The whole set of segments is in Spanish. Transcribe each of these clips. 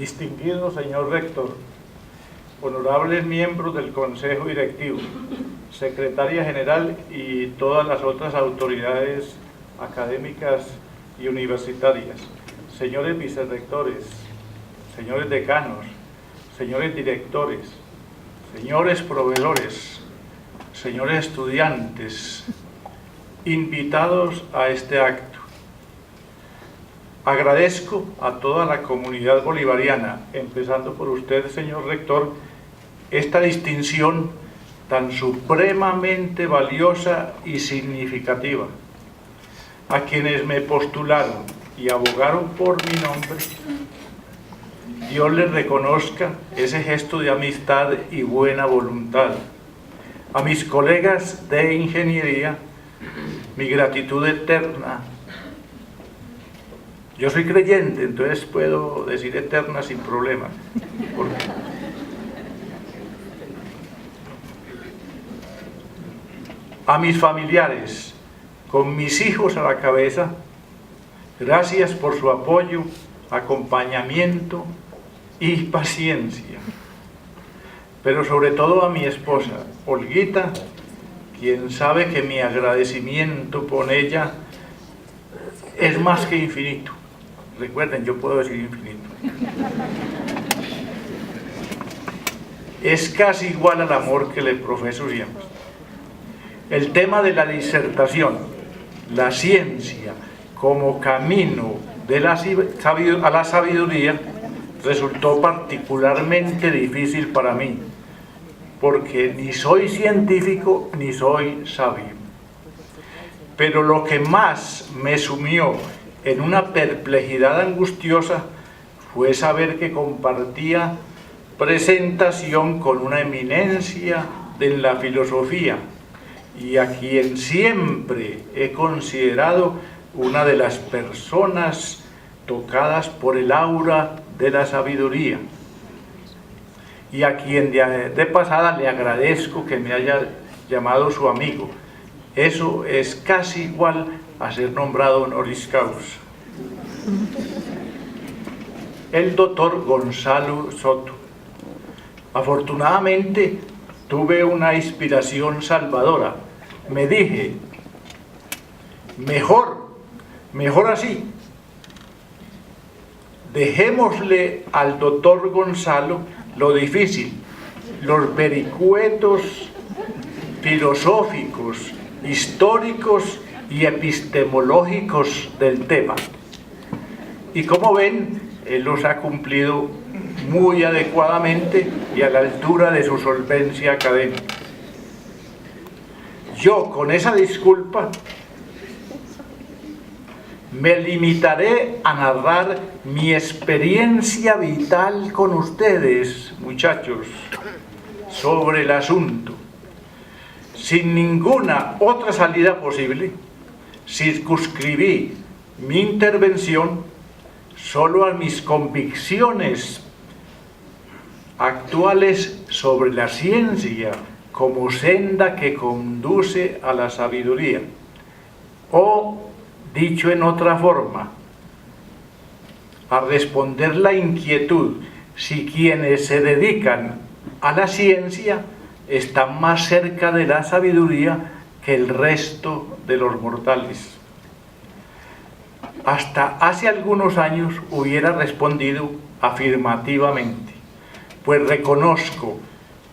Distinguido señor rector, honorables miembros del Consejo Directivo, secretaria general y todas las otras autoridades académicas y universitarias, señores vicerrectores, señores decanos, señores directores, señores proveedores, señores estudiantes, invitados a este acto. Agradezco a toda la comunidad bolivariana, empezando por usted, señor rector, esta distinción tan supremamente valiosa y significativa. A quienes me postularon y abogaron por mi nombre, Dios les reconozca ese gesto de amistad y buena voluntad. A mis colegas de ingeniería, mi gratitud eterna. Yo soy creyente, entonces puedo decir eterna sin problema. A mis familiares, con mis hijos a la cabeza, gracias por su apoyo, acompañamiento y paciencia. Pero sobre todo a mi esposa, Olguita, quien sabe que mi agradecimiento con ella es más que infinito. Recuerden, yo puedo decir infinito. Es casi igual al amor que le profeso siempre. El tema de la disertación, la ciencia como camino a la sabiduría, resultó particularmente difícil para mí, porque ni soy científico ni soy sabio. Pero lo que más me sumió en una perplejidad angustiosa fue saber que compartía presentación con una eminencia de la filosofía y a quien siempre he considerado una de las personas tocadas por el aura de la sabiduría, y a quien de pasada le agradezco que me haya llamado su amigo. Eso es casi igual a ser nombrado honoris causa. El doctor Gonzalo Soto. Afortunadamente tuve una inspiración salvadora. Me dije, mejor así. Dejémosle al doctor Gonzalo lo difícil, los vericuetos filosóficos, históricos y epistemológicos del tema. Y como ven, él los ha cumplido muy adecuadamente y a la altura de su solvencia académica. Yo, con esa disculpa, me limitaré a narrar mi experiencia vital con ustedes, muchachos, sobre el asunto. Sin ninguna otra salida posible, circunscribí mi intervención solo a mis convicciones actuales sobre la ciencia como senda que conduce a la sabiduría. O, dicho en otra forma, a responder la inquietud si quienes se dedican a la ciencia están más cerca de la sabiduría que el resto de los mortales. Hasta hace algunos años hubiera respondido afirmativamente, pues reconozco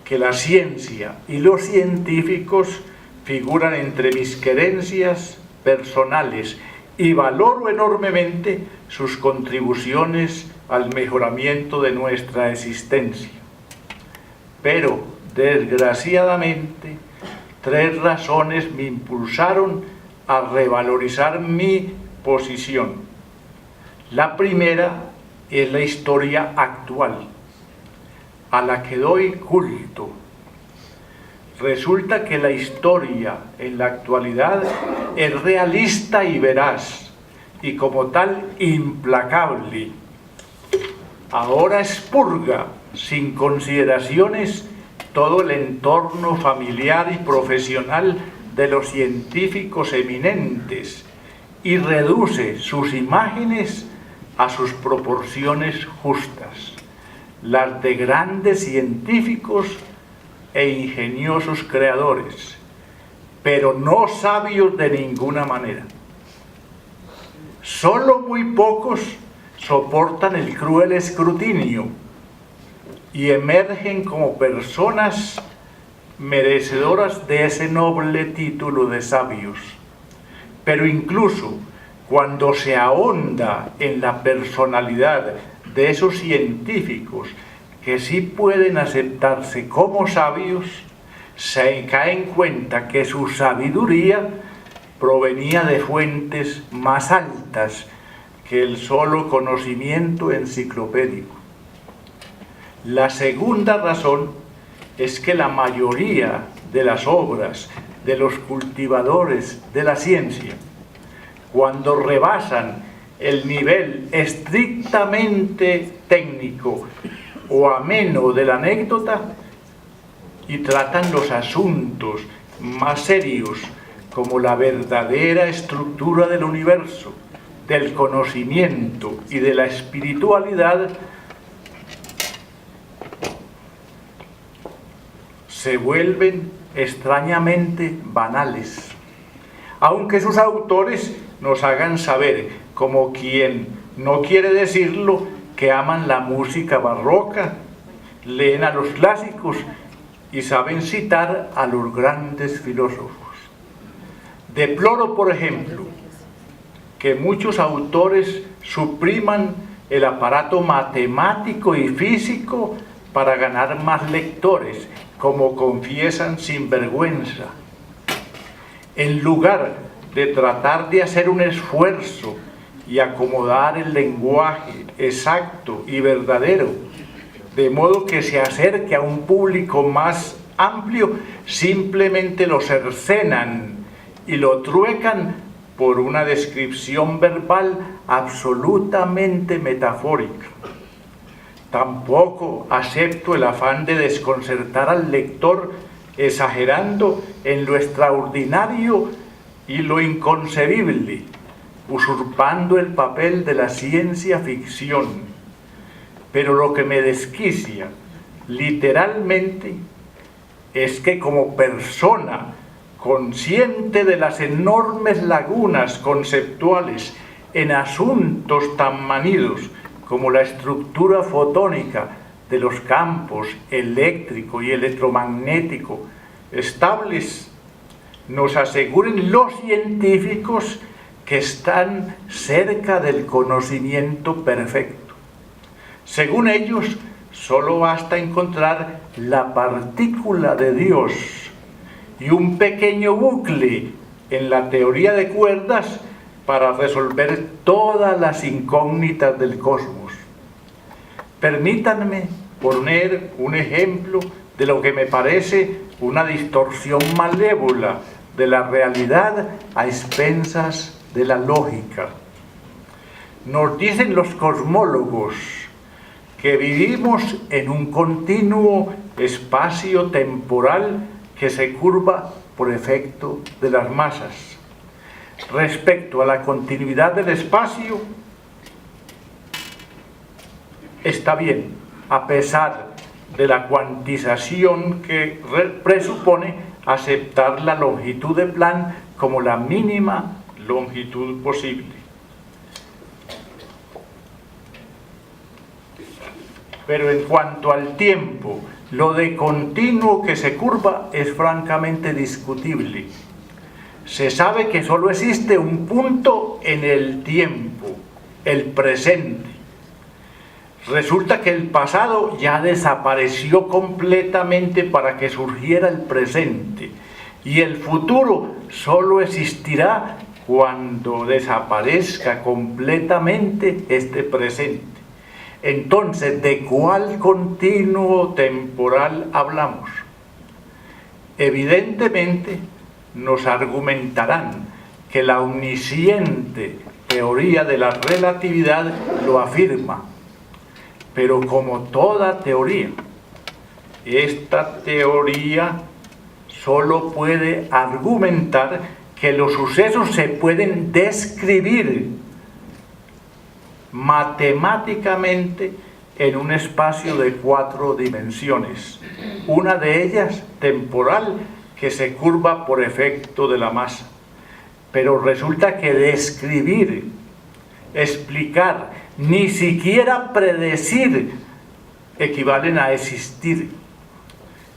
que la ciencia y los científicos figuran entre mis querencias personales y valoro enormemente sus contribuciones al mejoramiento de nuestra existencia. Pero, desgraciadamente, 3 razones me impulsaron a revalorizar mi posición. La primera es la historia actual, a la que doy culto. Resulta que la historia en la actualidad es realista y veraz, y como tal implacable. Ahora expurga sin consideraciones todo el entorno familiar y profesional de los científicos eminentes y reduce sus imágenes a sus proporciones justas, las de grandes científicos e ingeniosos creadores, pero no sabios de ninguna manera. Solo muy pocos soportan el cruel escrutinio y emergen como personas merecedoras de ese noble título de sabios. Pero incluso cuando se ahonda en la personalidad de esos científicos que sí pueden aceptarse como sabios, se cae en cuenta que su sabiduría provenía de fuentes más altas que el solo conocimiento enciclopédico. La segunda razón es que la mayoría de las obras de los cultivadores de la ciencia, cuando rebasan el nivel estrictamente técnico o ameno de la anécdota y tratan los asuntos más serios como la verdadera estructura del universo, del conocimiento y de la espiritualidad, se vuelven extrañamente banales, aunque sus autores nos hagan saber, como quien no quiere decirlo, que aman la música barroca, leen a los clásicos y saben citar a los grandes filósofos. Deploro, por ejemplo, que muchos autores supriman el aparato matemático y físico para ganar más lectores, como confiesan sin vergüenza. En lugar de tratar de hacer un esfuerzo y acomodar el lenguaje exacto y verdadero, de modo que se acerque a un público más amplio, simplemente lo cercenan y lo truecan por una descripción verbal absolutamente metafórica. Tampoco acepto el afán de desconcertar al lector exagerando en lo extraordinario y lo inconcebible, usurpando el papel de la ciencia ficción. Pero lo que me desquicia literalmente es que como persona consciente de las enormes lagunas conceptuales en asuntos tan manidos como la estructura fotónica de los campos eléctrico y electromagnético estables, nos aseguren los científicos que están cerca del conocimiento perfecto. Según ellos, solo basta encontrar la partícula de Dios y un pequeño bucle en la teoría de cuerdas para resolver todas las incógnitas del cosmos. Permítanme poner un ejemplo de lo que me parece una distorsión malévola de la realidad a expensas de la lógica. Nos dicen los cosmólogos que vivimos en un continuo espacio temporal que se curva por efecto de las masas. Respecto a la continuidad del espacio, está bien, a pesar de la cuantización que presupone aceptar la longitud de Planck como la mínima longitud posible. Pero en cuanto al tiempo, lo de continuo que se curva es francamente discutible. Se sabe que solo existe un punto en el tiempo, el presente. Resulta que el pasado ya desapareció completamente para que surgiera el presente, y el futuro solo existirá cuando desaparezca completamente este presente. Entonces, ¿de cuál continuo temporal hablamos? Evidentemente, nos argumentarán que la omnisciente teoría de la relatividad lo afirma. Pero como toda teoría, esta teoría solo puede argumentar que los sucesos se pueden describir matemáticamente en un espacio de 4 dimensiones, una de ellas temporal, que se curva por efecto de la masa. Pero resulta que describir, explicar, ni siquiera predecir, equivalen a existir.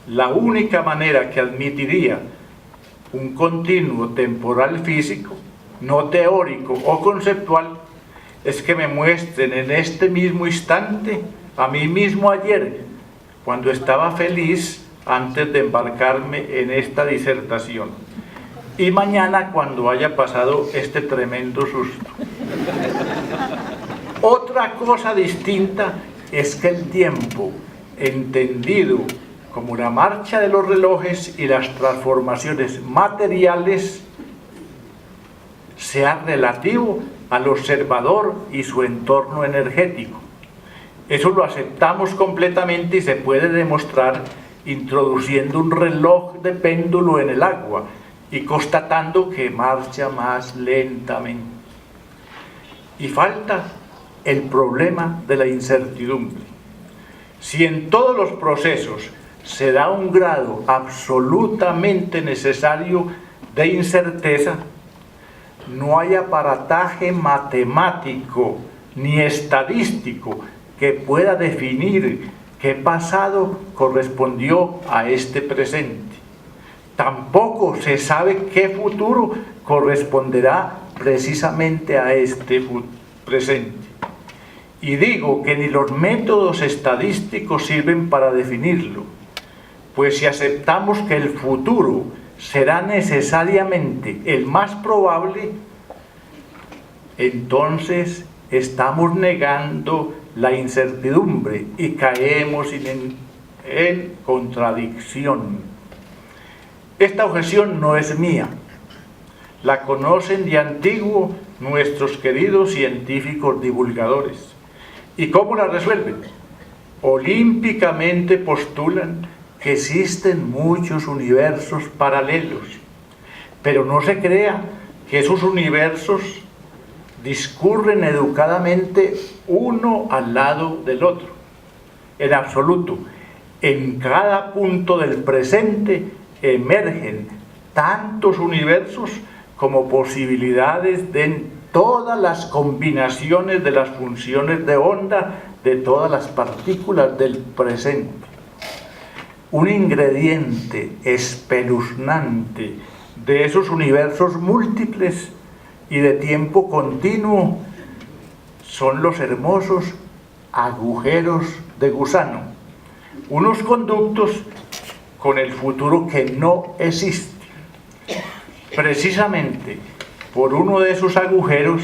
La única manera que admitiría un continuo temporal físico, no teórico o conceptual, es que me muestren en este mismo instante a mí mismo ayer, cuando estaba feliz antes de embarcarme en esta disertación, y mañana cuando haya pasado este tremendo susto. Otra cosa distinta es que el tiempo, entendido como la marcha de los relojes y las transformaciones materiales, sea relativo al observador y su entorno energético. Eso lo aceptamos completamente y se puede demostrar introduciendo un reloj de péndulo en el agua y constatando que marcha más lentamente. Y falta el problema de la incertidumbre. Si en todos los procesos se da un grado absolutamente necesario de incerteza, no hay aparataje matemático ni estadístico que pueda definir qué pasado correspondió a este presente. Tampoco se sabe qué futuro corresponderá precisamente a este presente. Y digo que ni los métodos estadísticos sirven para definirlo, pues si aceptamos que el futuro será necesariamente el más probable, entonces estamos negando la incertidumbre y caemos en contradicción. Esta objeción no es mía, la conocen de antiguo nuestros queridos científicos divulgadores. ¿Y cómo la resuelven? Olímpicamente postulan que existen muchos universos paralelos, pero no se crea que esos universos discurren educadamente uno al lado del otro. En absoluto, en cada punto del presente emergen tantos universos como posibilidades de todas las combinaciones de las funciones de onda de todas las partículas del presente. Un ingrediente espeluznante de esos universos múltiples y de tiempo continuo son los hermosos agujeros de gusano, unos conductos con el futuro que no existe. Precisamente por uno de esos agujeros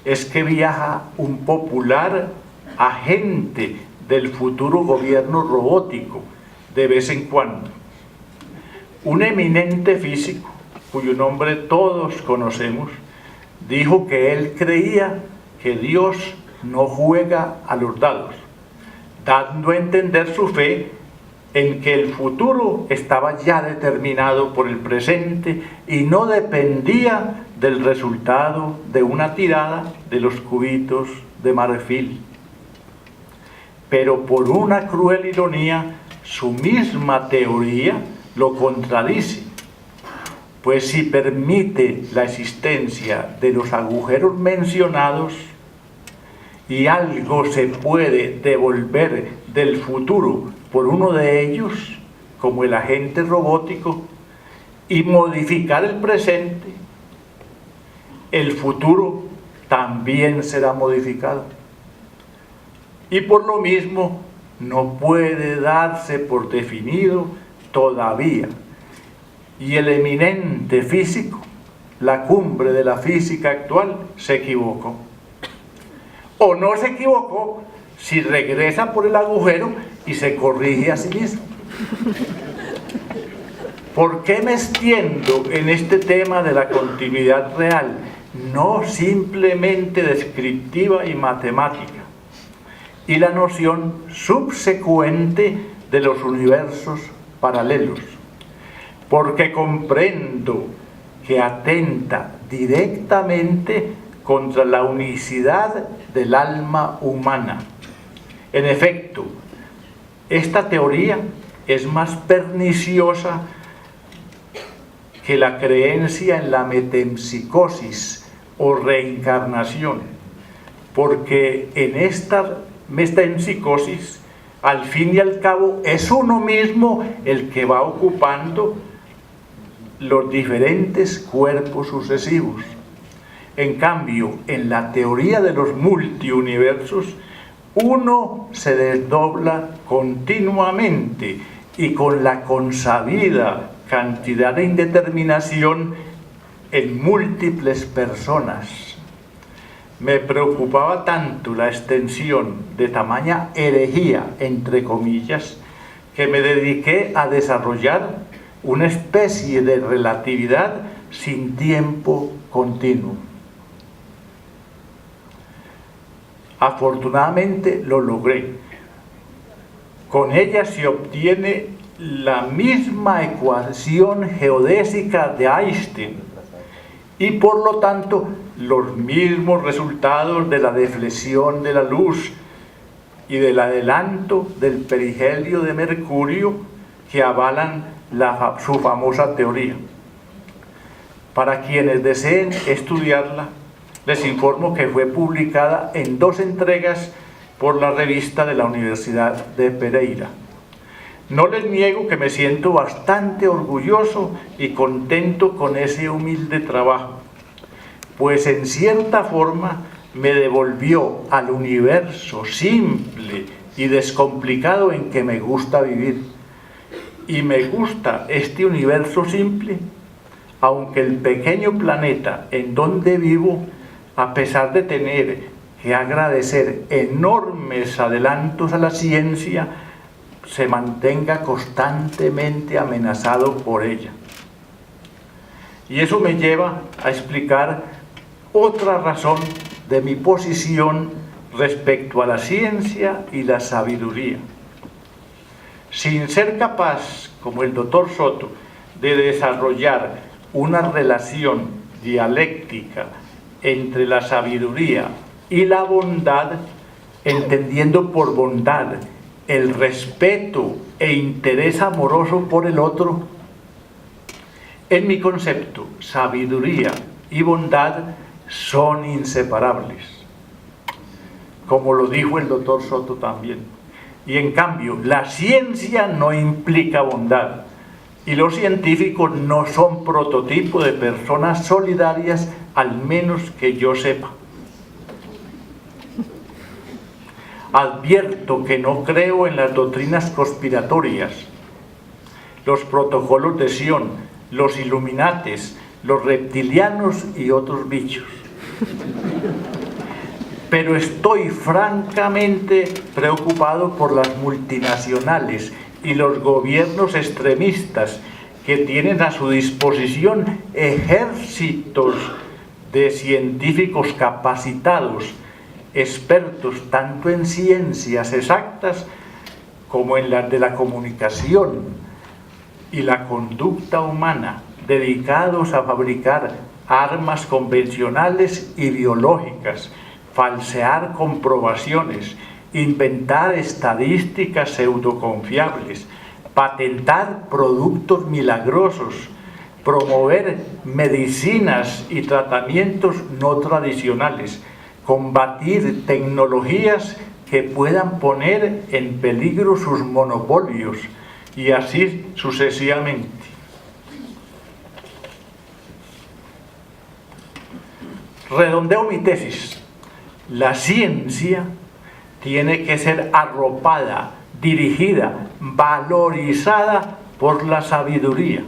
es que viaja un popular agente del futuro gobierno robótico de vez en cuando. Un eminente físico, cuyo nombre todos conocemos, dijo que él creía que Dios no juega a los dados, dando a entender su fe en que el futuro estaba ya determinado por el presente y no dependía del resultado de una tirada de los cubitos de marfil. Pero por una cruel ironía, su misma teoría lo contradice, pues si permite la existencia de los agujeros mencionados y algo se puede devolver del futuro por uno de ellos, como el agente robótico, y modificar el presente, el futuro también será modificado. Y por lo mismo no puede darse por definido todavía. Y el eminente físico, la cumbre de la física actual, se equivocó. O no se equivocó si regresa por el agujero y se corrige a sí mismo. ¿Por qué me extiendo en este tema de la continuidad real, no simplemente descriptiva y matemática? Y la noción subsecuente de los universos paralelos, porque comprendo que atenta directamente contra la unicidad del alma humana. En efecto, esta teoría es más perniciosa que la creencia en la metempsicosis o reencarnación, porque en esta metempsicosis, al fin y al cabo, es uno mismo el que va ocupando los diferentes cuerpos sucesivos. En cambio, en la teoría de los multiuniversos, uno se desdobla continuamente y con la consabida cantidad de indeterminación en múltiples personas. Me preocupaba tanto la extensión de tamaña herejía, entre comillas, que me dediqué a desarrollar una especie de relatividad sin tiempo continuo. Afortunadamente lo logré. Con ella se obtiene la misma ecuación geodésica de Einstein y por lo tanto los mismos resultados de la deflexión de la luz y del adelanto del perihelio de Mercurio que avalan su famosa teoría. Para quienes deseen estudiarla, les informo que fue publicada en 2 entregas por la revista de la Universidad de Pereira. No les niego que me siento bastante orgulloso y contento con ese humilde trabajo, pues en cierta forma me devolvió al universo simple y descomplicado en que me gusta vivir. Y me gusta este universo simple, aunque el pequeño planeta en donde vivo, a pesar de tener que agradecer enormes adelantos a la ciencia, se mantenga constantemente amenazado por ella. Y eso me lleva a explicar otra razón de mi posición respecto a la ciencia y la sabiduría. Sin ser capaz, como el doctor Soto, de desarrollar una relación dialéctica entre la sabiduría y la bondad, entendiendo por bondad el respeto e interés amoroso por el otro, en mi concepto, sabiduría y bondad son inseparables, como lo dijo el doctor Soto también. Y en cambio, la ciencia no implica bondad, y los científicos no son prototipo de personas solidarias, al menos que yo sepa. Advierto que no creo en las doctrinas conspiratorias, los protocolos de Sion, los Illuminates, los reptilianos y otros bichos. Pero estoy francamente preocupado por las multinacionales y los gobiernos extremistas que tienen a su disposición ejércitos de científicos capacitados, expertos tanto en ciencias exactas como en las de la comunicación y la conducta humana, dedicados a fabricar armas convencionales y biológicas, falsear comprobaciones, inventar estadísticas pseudoconfiables, patentar productos milagrosos, promover medicinas y tratamientos no tradicionales, combatir tecnologías que puedan poner en peligro sus monopolios y así sucesivamente. Redondeo mi tesis. La ciencia tiene que ser arropada, dirigida, valorizada por la sabiduría.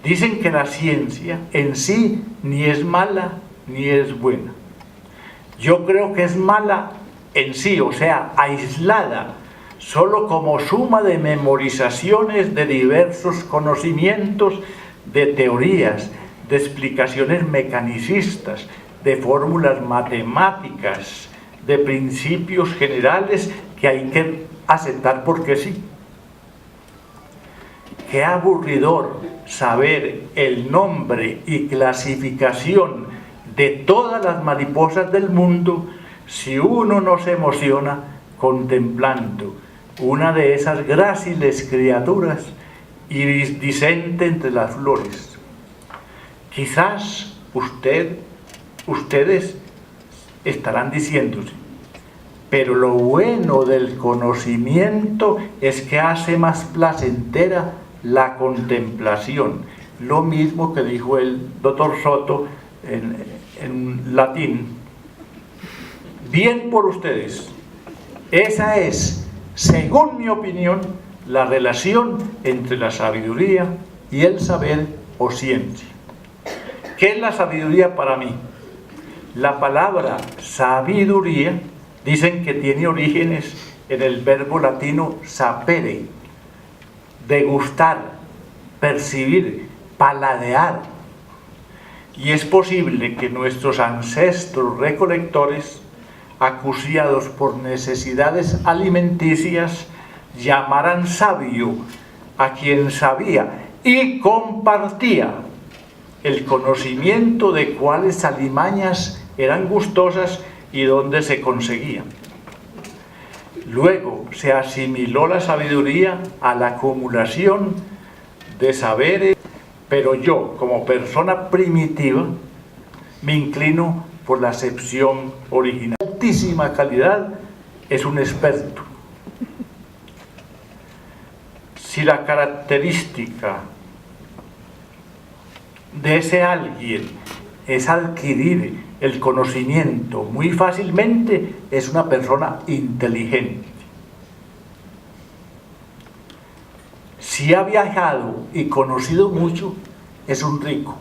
Dicen que la ciencia en sí ni es mala ni es buena. Yo creo que es mala en sí, o sea, aislada, solo como suma de memorizaciones de diversos conocimientos, de teorías, de explicaciones mecanicistas, de fórmulas matemáticas, de principios generales que hay que aceptar porque sí. Qué aburridor saber el nombre y clasificación de todas las mariposas del mundo si uno no se emociona contemplando una de esas gráciles criaturas iridiscente entre las flores. Quizás ustedes estarán diciéndose, pero lo bueno del conocimiento es que hace más placentera la contemplación. Lo mismo que dijo el doctor Soto en latín. Bien por ustedes. Esa es, según mi opinión, la relación entre la sabiduría y el saber o ciencia. ¿Qué es la sabiduría para mí? La palabra sabiduría dicen que tiene orígenes en el verbo latino sapere, degustar, percibir, paladear. Y es posible que nuestros ancestros recolectores, acuciados por necesidades alimenticias, llamaran sabio a quien sabía y compartía el conocimiento de cuáles alimañas eran gustosas y dónde se conseguían. Luego se asimiló la sabiduría a la acumulación de saberes, pero yo, como persona primitiva, me inclino por la acepción original. De altísima calidad es un experto. Si la característica de ese alguien es adquirir el conocimiento muy fácilmente, es una persona inteligente. Si ha viajado y conocido mucho, es un rico.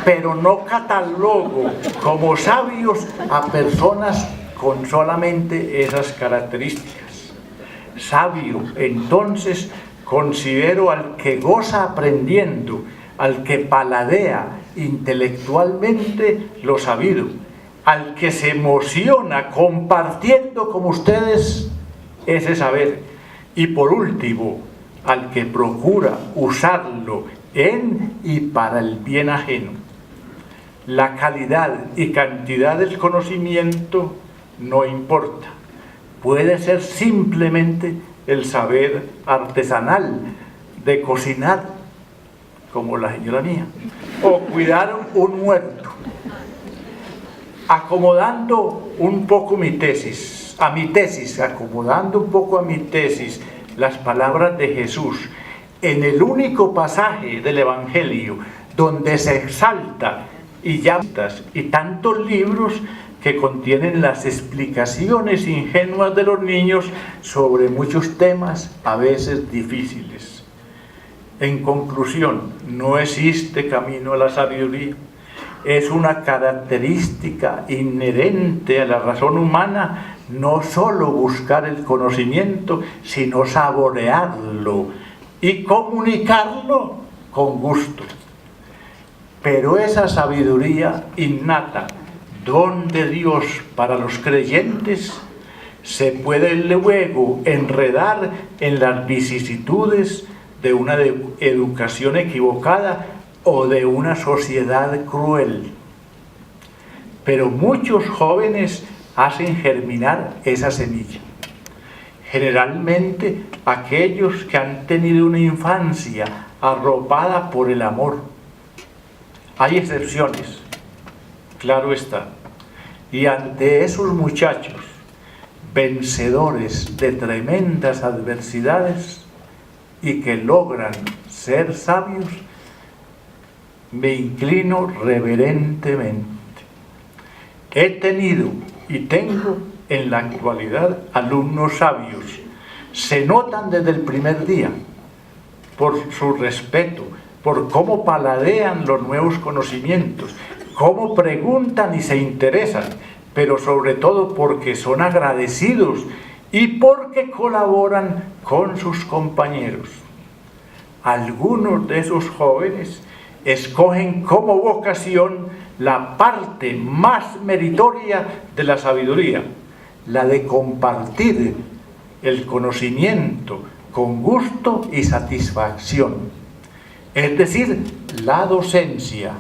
Pero no catalogo como sabios a personas con solamente esas características. Sabio, entonces, considero al que goza aprendiendo, al que paladea intelectualmente lo sabido, al que se emociona compartiendo como ustedes ese saber, y por último, al que procura usarlo en y para el bien ajeno. La calidad y cantidad del conocimiento no importa. Puede ser simplemente el saber artesanal de cocinar, como la señora mía, o cuidar un muerto. Acomodando un poco acomodando un poco a mi tesis, las palabras de Jesús, en el único pasaje del Evangelio donde se exalta y tantos libros que contienen las explicaciones ingenuas de los niños sobre muchos temas a veces difíciles. En conclusión, no existe camino a la sabiduría. Es una característica inherente a la razón humana no solo buscar el conocimiento, sino saborearlo y comunicarlo con gusto. Pero esa sabiduría innata, don de Dios para los creyentes, se puede luego enredar en las vicisitudes de una educación equivocada o de una sociedad cruel. Pero muchos jóvenes hacen germinar esa semilla. Generalmente aquellos que han tenido una infancia arropada por el amor. Hay excepciones, claro está. Y ante esos muchachos, vencedores de tremendas adversidades y que logran ser sabios, me inclino reverentemente. He tenido y tengo en la actualidad alumnos sabios. Se notan desde el primer día por su respeto, por cómo paladean los nuevos conocimientos, cómo preguntan y se interesan, pero sobre todo porque son agradecidos y porque colaboran con sus compañeros. Algunos de esos jóvenes escogen como vocación la parte más meritoria de la sabiduría, la de compartir el conocimiento con gusto y satisfacción, es decir, la docencia.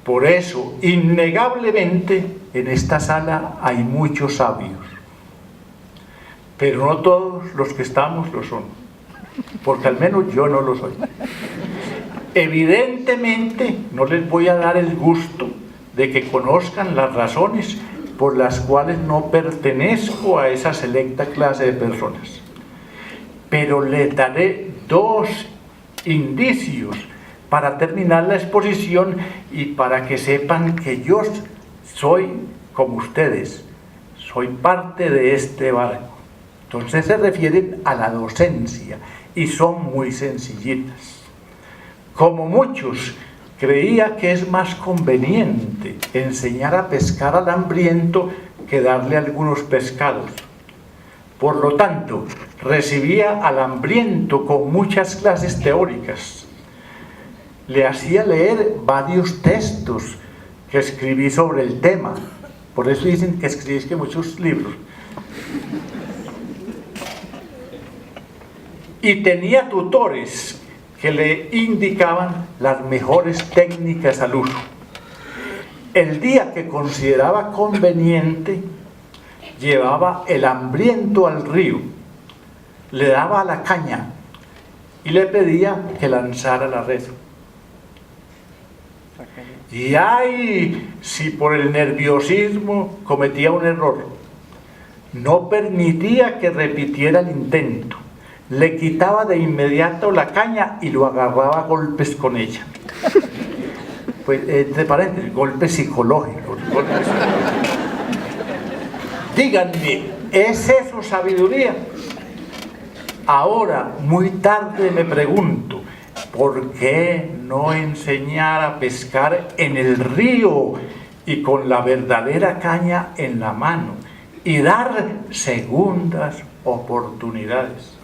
Por eso, innegablemente, en esta sala hay muchos sabios. Pero no todos los que estamos lo son. Porque al menos yo no lo soy. Evidentemente, no les voy a dar el gusto de que conozcan las razones por las cuales no pertenezco a esa selecta clase de personas. Pero les daré dos indicios para terminar la exposición y para que sepan que yo soy como ustedes, soy parte de este barco. Entonces se refieren a la docencia y son muy sencillitas. Como muchos, creía que es más conveniente enseñar a pescar al hambriento que darle algunos pescados. Por lo tanto, recibía al hambriento con muchas clases teóricas. Le hacía leer varios textos que escribí sobre el tema. Por eso dicen que escribís que muchos libros. Y tenía tutores que le indicaban las mejores técnicas al uso. El día que consideraba conveniente, llevaba el hambriento al río, le daba la caña y le pedía que lanzara la red. Y ay, si por el nerviosismo cometía un error, no permitía que repitiera el intento, le quitaba de inmediato la caña y lo agarraba a golpes con ella. Pues, entre paréntesis, golpes psicológicos. Díganme, ¿es eso sabiduría? Ahora, muy tarde me pregunto, ¿por qué no enseñar a pescar en el río y con la verdadera caña en la mano y dar segundas oportunidades?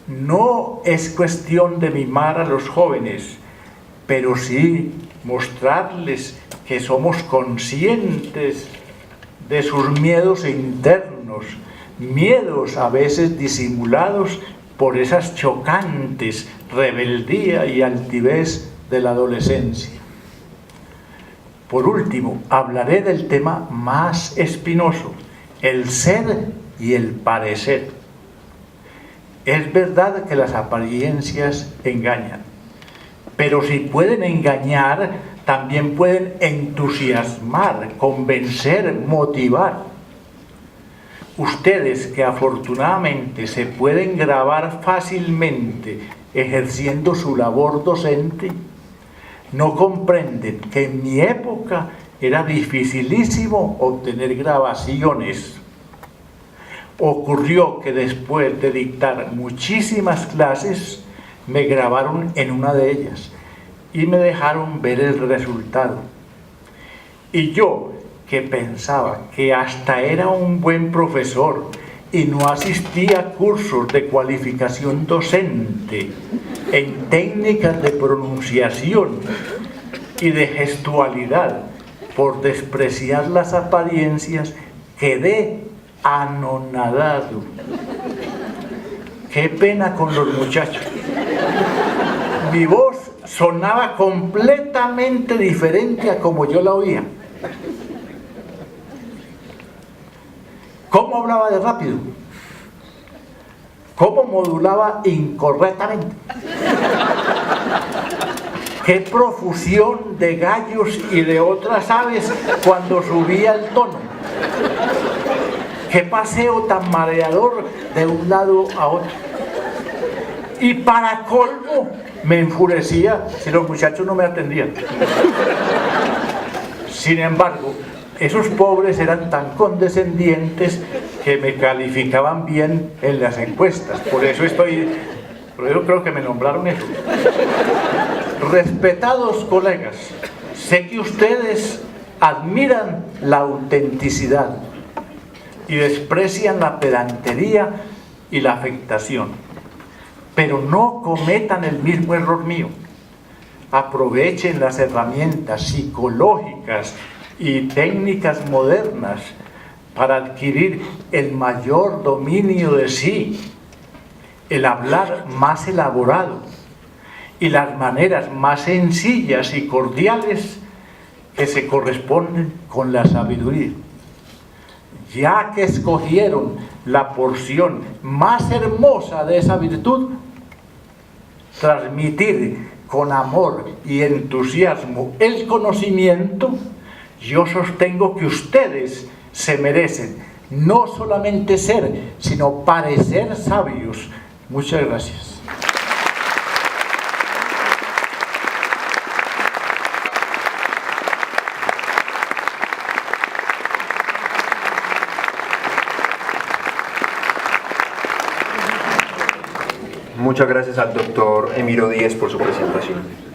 No es cuestión de mimar a los jóvenes, pero sí mostrarles que somos conscientes de sus miedos internos, miedos a veces disimulados por esas chocantes rebeldía y altivez de la adolescencia. Por último, hablaré del tema más espinoso, el ser y el parecer. Es verdad que las apariencias engañan, pero si pueden engañar, también pueden entusiasmar, convencer, motivar. Ustedes que afortunadamente se pueden grabar fácilmente ejerciendo su labor docente, no comprenden que en mi época era dificilísimo obtener grabaciones. Ocurrió que después de dictar muchísimas clases, me grabaron en una de ellas y me dejaron ver el resultado. Y yo, que pensaba que hasta era un buen profesor y no asistía a cursos de cualificación docente en técnicas de pronunciación y de gestualidad, por despreciar las apariencias, quedé anonadado. Qué pena con los muchachos. Mi voz sonaba completamente diferente a como yo la oía. ¿Cómo hablaba de rápido? ¿Cómo modulaba incorrectamente? ¿Qué profusión de gallos y de otras aves cuando subía el tono? ¿Qué paseo tan mareador de un lado a otro? Y para colmo, me enfurecía si los muchachos no me atendían. Sin embargo, esos pobres eran tan condescendientes que me calificaban bien en las encuestas. Por eso creo que me nombraron eso. Respetados colegas, sé que ustedes admiran la autenticidad y desprecian la pedantería y la afectación, pero no cometan el mismo error mío. Aprovechen las herramientas psicológicas y técnicas modernas para adquirir el mayor dominio de sí, el hablar más elaborado y las maneras más sencillas y cordiales que se corresponden con la sabiduría. Ya que escogieron la porción más hermosa de esa virtud, transmitir con amor y entusiasmo el conocimiento, yo sostengo que ustedes se merecen no solamente ser, sino parecer sabios. Muchas gracias. Muchas gracias al doctor Emiro Díez por su presentación.